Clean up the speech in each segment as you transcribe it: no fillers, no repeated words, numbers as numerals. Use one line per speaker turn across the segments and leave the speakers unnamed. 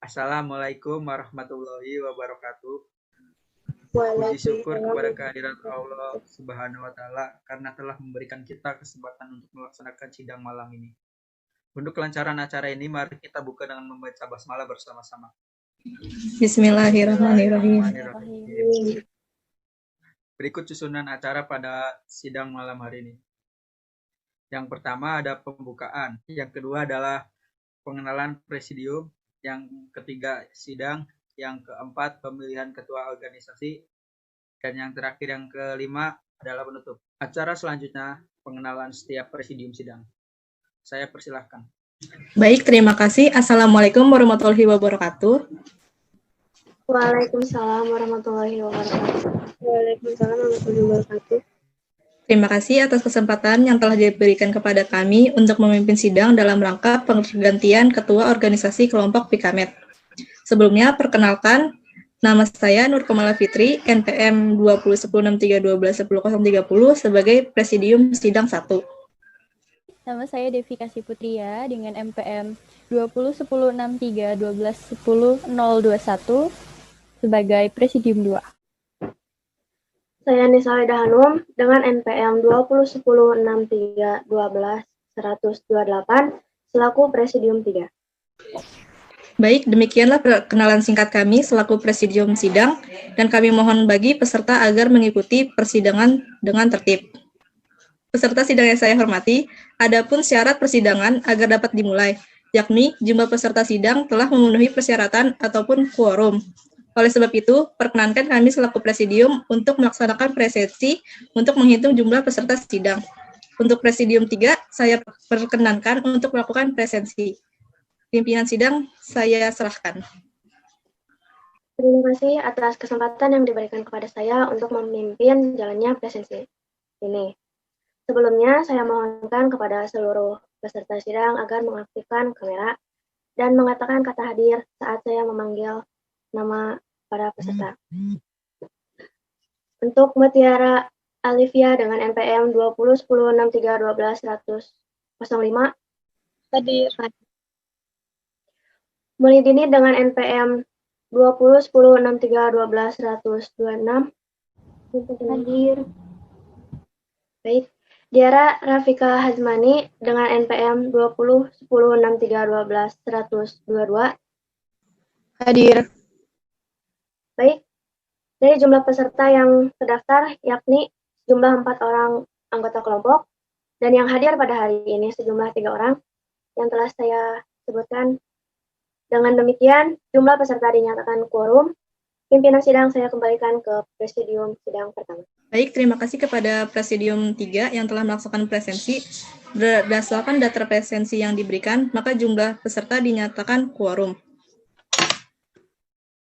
Assalamualaikum warahmatullahi wabarakatuh. Puji syukur kepada
Waalaikumsalam.
kehadirat Allah Subhanahu wa Ta'ala karena telah memberikan kita kesempatan untuk melaksanakan sidang malam ini. Untuk kelancaran acara ini, mari kita buka dengan membaca basmalah bersama-sama.
Bismillahirrahmanirrahim.
Berikut susunan acara pada sidang malam hari ini. Yang pertama ada pembukaan, yang kedua adalah pengenalan presidium, yang ketiga sidang, yang keempat pemilihan ketua organisasi, dan yang terakhir yang kelima adalah penutup. Acara selanjutnya pengenalan setiap presidium sidang. Saya persilahkan.
Baik, terima kasih. Assalamualaikum warahmatullahi wabarakatuh.
Waalaikumsalam warahmatullahi wabarakatuh. Waalaikumsalam warahmatullahi wabarakatuh.
Terima kasih atas kesempatan yang telah diberikan kepada kami untuk memimpin sidang dalam rangka pergantian Ketua Organisasi Kelompok Pikamet. Sebelumnya, perkenalkan, nama saya Nur Kamala Fitri, NPM 201063121030 sebagai Presidium Sidang 1.
Nama saya Devi Kasih Putria dengan NPM 201063121021 sebagai Presidium 2.
Saya Nisa Weda Hanum dengan NPM 201063121128 selaku Presidium 3.
Baik, demikianlah perkenalan singkat kami selaku Presidium Sidang, dan kami mohon bagi peserta agar mengikuti persidangan dengan tertib. Peserta sidang yang saya hormati, adapun syarat persidangan agar dapat dimulai, yakni jumlah peserta sidang telah memenuhi persyaratan ataupun quorum. Oleh sebab itu, perkenankan kami selaku Presidium untuk melaksanakan presensi untuk menghitung jumlah peserta sidang. Untuk Presidium 3, saya perkenankan untuk melakukan presensi. Pimpinan sidang saya serahkan.
Terima kasih atas kesempatan yang diberikan kepada saya untuk memimpin jalannya presensi ini. Sebelumnya, saya mohonkan kepada seluruh peserta sidang agar mengaktifkan kamera dan mengatakan kata hadir saat saya memanggil nama para peserta. Untuk Mutiara Alivia dengan NPM 201063121105 hadir. Mulidini dengan NPM 201063121126 hadir. Baik. Diara Rafika Hazmani dengan NPM 201063121122
Hadir.
Baik, dari jumlah peserta yang terdaftar yakni jumlah 4 orang anggota kelompok dan yang hadir pada hari ini sejumlah 3 orang yang telah saya sebutkan. Dengan demikian, jumlah peserta dinyatakan quorum. Pimpinan sidang saya kembalikan ke Presidium Sidang pertama.
Baik, terima kasih kepada Presidium 3 yang telah melaksanakan presensi. Berdasarkan data presensi yang diberikan, maka jumlah peserta dinyatakan quorum.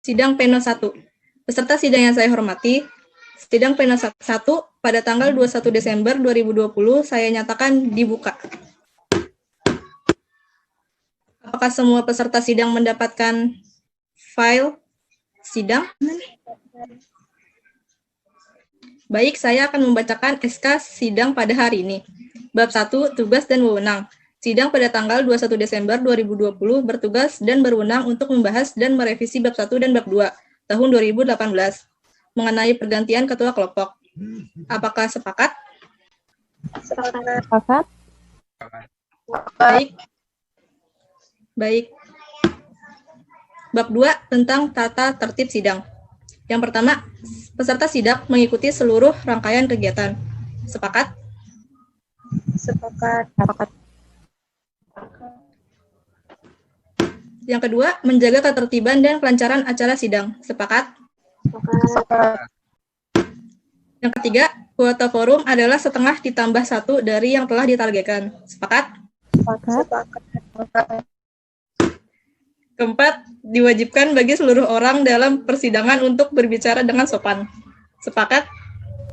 Sidang Pleno 1. Peserta sidang yang saya hormati, sidang Pleno 1 pada tanggal 21 Desember 2020 saya nyatakan dibuka. Apakah semua peserta sidang mendapatkan file sidang? Baik, saya akan membacakan SK sidang pada hari ini. Bab 1, tugas dan wewenang. Sidang pada tanggal 21 Desember 2020 bertugas dan berwenang untuk membahas dan merevisi Bab 1 dan Bab 2 tahun 2018 mengenai pergantian ketua kelompok. Apakah sepakat?
Sepakat.
Baik. Bab 2 tentang tata tertib sidang. Yang pertama, peserta sidang mengikuti seluruh rangkaian kegiatan. Sepakat?
Sepakat.
Yang kedua, menjaga ketertiban dan kelancaran acara sidang. Sepakat?
Sepakat.
Yang ketiga, kuota forum adalah setengah ditambah 1 dari yang telah ditargetkan. Sepakat?
Sepakat.
Keempat, diwajibkan bagi seluruh orang dalam persidangan untuk berbicara dengan sopan. Sepakat?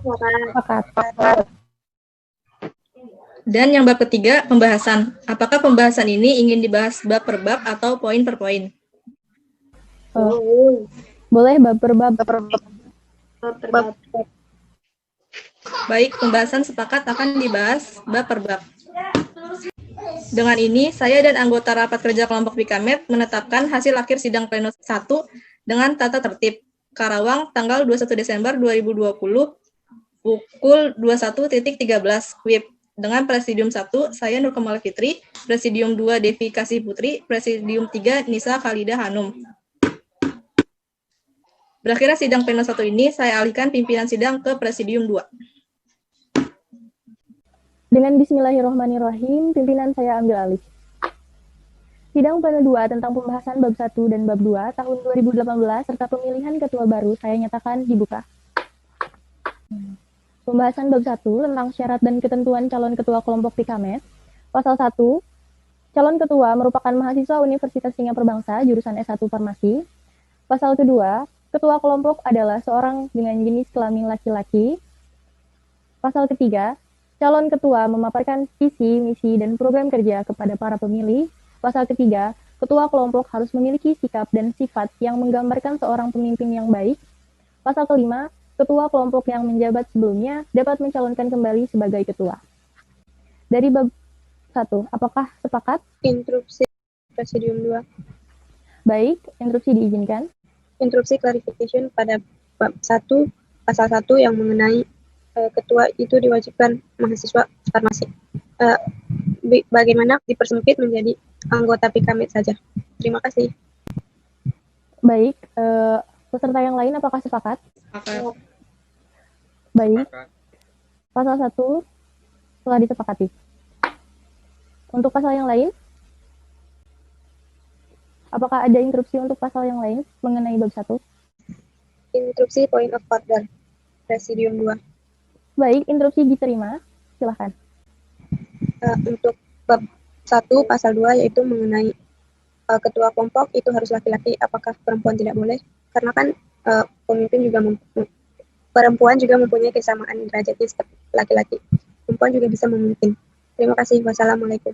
Sepakat.
Dan yang bab ketiga, pembahasan. Apakah pembahasan ini ingin dibahas bab per bab atau poin per poin?
Boleh bab per bab.
Baik, pembahasan sepakat akan dibahas bab per bab. Dengan ini, saya dan anggota rapat kerja kelompok Bikamet menetapkan hasil akhir sidang pleno 1 dengan tata tertib. Karawang, tanggal 21 Desember 2020, pukul 21.13 WIB. Dengan Presidium 1, saya Nur Kamal Fitri, Presidium 2, Devi Kasih Putri, Presidium 3, Nisa Khalida Hanum. Berakhirnya sidang pleno 1 ini, saya alihkan pimpinan sidang ke Presidium 2.
Dengan bismillahirrahmanirrahim, pimpinan saya ambil alih. Sidang pleno 2 tentang pembahasan bab 1 dan bab 2 tahun 2018 serta pemilihan ketua baru saya nyatakan dibuka. Pembahasan bab 1 tentang syarat dan ketentuan calon ketua kelompok Bikamet. Pasal 1, calon ketua merupakan mahasiswa Universitas Singapura Bangsa jurusan S1 Farmasi. Pasal kedua, ketua kelompok adalah seorang dengan jenis kelamin laki-laki. Pasal ketiga, calon ketua memaparkan visi, misi, dan program kerja kepada para pemilih. Pasal ketiga, ketua kelompok harus memiliki sikap dan sifat yang menggambarkan seorang pemimpin yang baik. Pasal kelima, ketua kelompok yang menjabat sebelumnya dapat mencalonkan kembali sebagai ketua. Dari bab 1, apakah sepakat?
Interupsi Presidium 2.
Baik, interupsi diizinkan.
Interupsi clarification pada bab 1, pasal 1 yang mengenai ketua itu diwajibkan mahasiswa farmasi. Bagaimana dipersempit menjadi anggota Bikamet saja? Terima kasih.
Baik, peserta yang lain apakah sepakat?
Sepakat.
Baik, pasal 1 telah disepakati. Untuk pasal yang lain? Apakah ada interupsi untuk pasal yang lain mengenai bab 1?
Interupsi point of order Presidium 2.
Baik, interupsi diterima. Silakan.
Untuk bab 1 pasal 2 yaitu mengenai ketua kelompok itu harus laki-laki, apakah perempuan tidak boleh? Karena kan pemimpin juga perempuan juga mempunyai kesamaan derajatnya seperti laki-laki. Perempuan juga bisa memimpin. Terima kasih. Wassalamualaikum.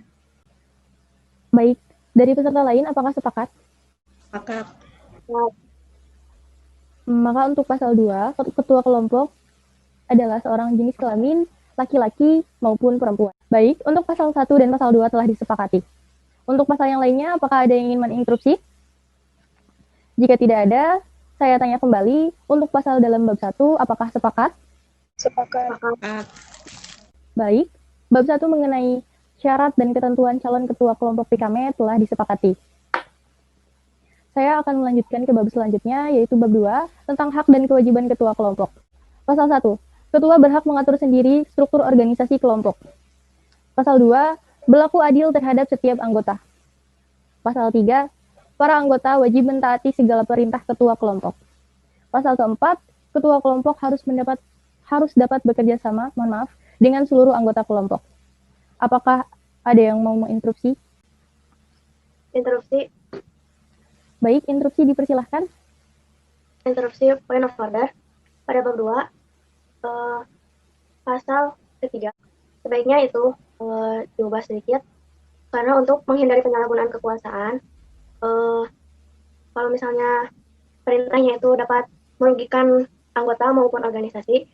Baik, dari peserta lain apakah sepakat?
Sepakat.
Maka untuk pasal 2, ketua kelompok adalah seorang jenis kelamin laki-laki maupun perempuan. Baik, untuk pasal 1 dan pasal 2 telah disepakati. Untuk pasal yang lainnya, apakah ada yang ingin menginterupsi? Jika tidak ada, saya tanya kembali, untuk pasal dalam bab 1, apakah sepakat?
Sepakat.
Baik, bab 1 mengenai syarat dan ketentuan calon ketua kelompok Bikamet telah disepakati. Saya akan melanjutkan ke bab selanjutnya, yaitu bab 2, tentang hak dan kewajiban ketua kelompok. Pasal 1, ketua berhak mengatur sendiri struktur organisasi kelompok. Pasal 2, berlaku adil terhadap setiap anggota. Pasal 3, para anggota wajib mentaati segala perintah ketua kelompok. Pasal keempat, ketua kelompok harus dapat bekerja sama, dengan seluruh anggota kelompok. Apakah ada yang mau menginterupsi?
Interupsi.
Baik, interupsi dipersilahkan.
Interupsi point of order pada bab 2 pasal ketiga. Sebaiknya itu diubah sedikit karena untuk menghindari penyalahgunaan kekuasaan, kalau misalnya perintahnya itu dapat merugikan anggota maupun organisasi,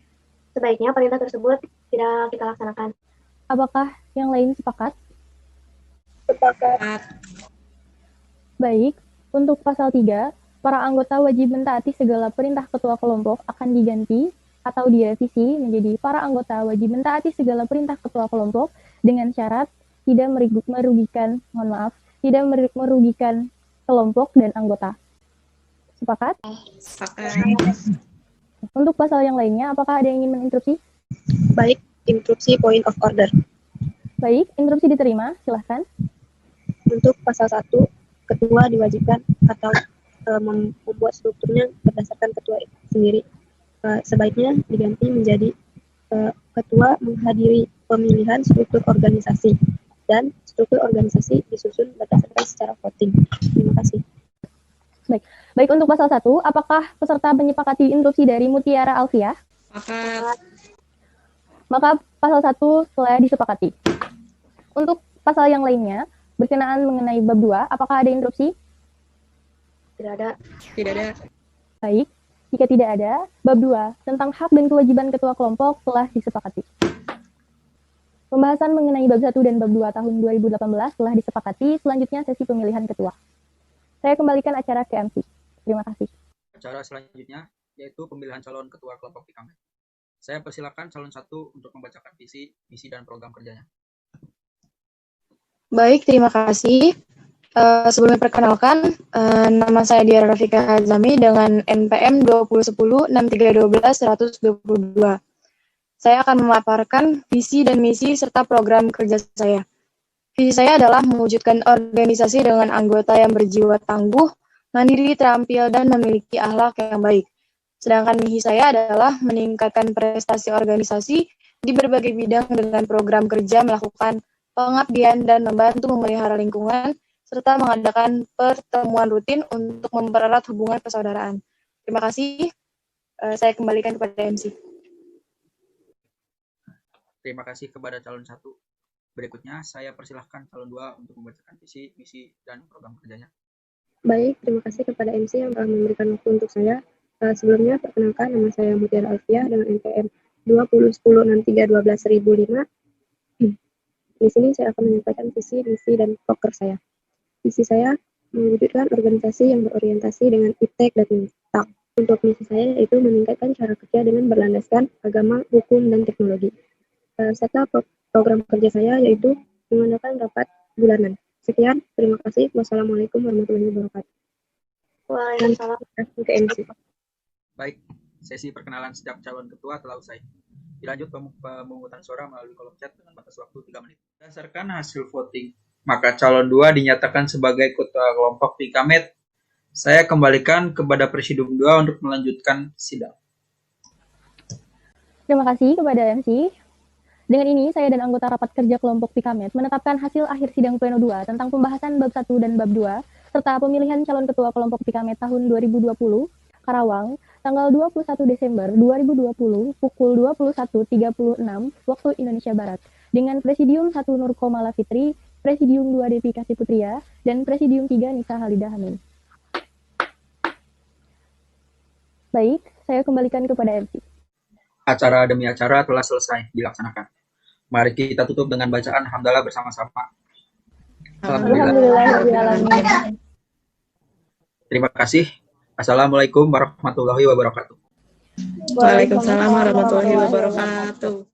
sebaiknya perintah tersebut tidak kita laksanakan.
Apakah yang lain sepakat?
Sepakat.
Baik, untuk pasal 3, para anggota wajib mentaati segala perintah ketua kelompok akan diganti atau direvisi menjadi para anggota wajib mentaati segala perintah ketua kelompok dengan syarat tidak merugikan kelompok dan anggota. Sepakat?
Sepakat.
Untuk pasal yang lainnya, apakah ada yang ingin menginterupsi?
Baik, interupsi point of order.
Baik, interupsi diterima, silahkan.
Untuk pasal 1, ketua diwajibkan atau membuat strukturnya berdasarkan ketua sendiri. Sebaiknya diganti menjadi ketua menghadiri pemilihan struktur organisasi dan struktur organisasi disusun berdasarkan secara voting. Terima kasih.
Baik, untuk pasal 1, apakah peserta menyepakati interupsi dari Mutiara Alfiah?
Sepakat.
Maka pasal 1 telah disepakati. Untuk pasal yang lainnya, berkenaan mengenai bab 2, apakah ada interupsi?
Tidak ada.
Tidak ada.
Baik, jika tidak ada, bab 2 tentang hak dan kewajiban ketua kelompok telah disepakati. Pembahasan mengenai bab 1 dan bab 2 tahun 2018 telah disepakati. Selanjutnya sesi pemilihan ketua. Saya kembalikan acara ke MC. Terima kasih.
Acara selanjutnya yaitu pemilihan calon ketua kelompok Pikamet. Saya persilakan calon 1 untuk membacakan visi, misi, dan program kerjanya.
Baik, terima kasih. Sebelumnya perkenalkan, nama saya Diara Rafika Azami dengan NPM 2010-6312-122. Saya akan memaparkan visi dan misi serta program kerja saya. Visi saya adalah mewujudkan organisasi dengan anggota yang berjiwa tangguh, mandiri, terampil, dan memiliki akhlak yang baik. Sedangkan misi saya adalah meningkatkan prestasi organisasi di berbagai bidang dengan program kerja melakukan pengabdian dan membantu memelihara lingkungan, serta mengadakan pertemuan rutin untuk mempererat hubungan persaudaraan. Terima kasih. Saya kembalikan kepada MC.
Terima kasih kepada calon 1. Berikutnya, saya persilahkan calon 2 untuk membacakan visi, misi, dan program kerjanya.
Baik, terima kasih kepada MC yang telah memberikan waktu untuk saya. Sebelumnya, perkenalkan nama saya Mutiara Alfiah dengan NPM 2010-6312-1005. Di sini saya akan menyampaikan visi, misi, dan proker saya. Visi saya mewujudkan organisasi yang berorientasi dengan iptek dan intak. Untuk misi saya yaitu meningkatkan cara kerja dengan berlandaskan agama, hukum, dan teknologi. Serta program kerja saya yaitu mengadakan rapat bulanan. Sekian, terima kasih. Wassalamualaikum warahmatullahi wabarakatuh.
Waalaikumsalam.
Ke MC.
Baik, sesi perkenalan setiap calon ketua telah usai. Dilanjut pemungutan suara melalui kolom chat dengan batas waktu 3 menit. Berdasarkan hasil voting, maka calon 2 dinyatakan sebagai ketua kelompok Pikamet. Saya kembalikan kepada Presidium 2 untuk melanjutkan sidang.
Terima kasih kepada MC. Dengan ini, saya dan anggota rapat kerja kelompok Pikamet menetapkan hasil akhir sidang pleno 2 tentang pembahasan bab 1 dan bab 2, serta pemilihan calon ketua kelompok Pikamet tahun 2020, Karawang, tanggal 21 Desember 2020, pukul 21.36 waktu Indonesia Barat, dengan Presidium 1 Nur Komala Fitri, Presidium 2 Devi Kasih Putria, dan Presidium 3 Nisa Halidah Hamim. Baik, saya kembalikan kepada MC.
Acara demi acara telah selesai dilaksanakan. Mari kita tutup dengan bacaan hamdalah bersama-sama.
Alhamdulillahirrahmanirrahim.
Terima kasih. Assalamualaikum warahmatullahi wabarakatuh.
Waalaikumsalam warahmatullahi wabarakatuh.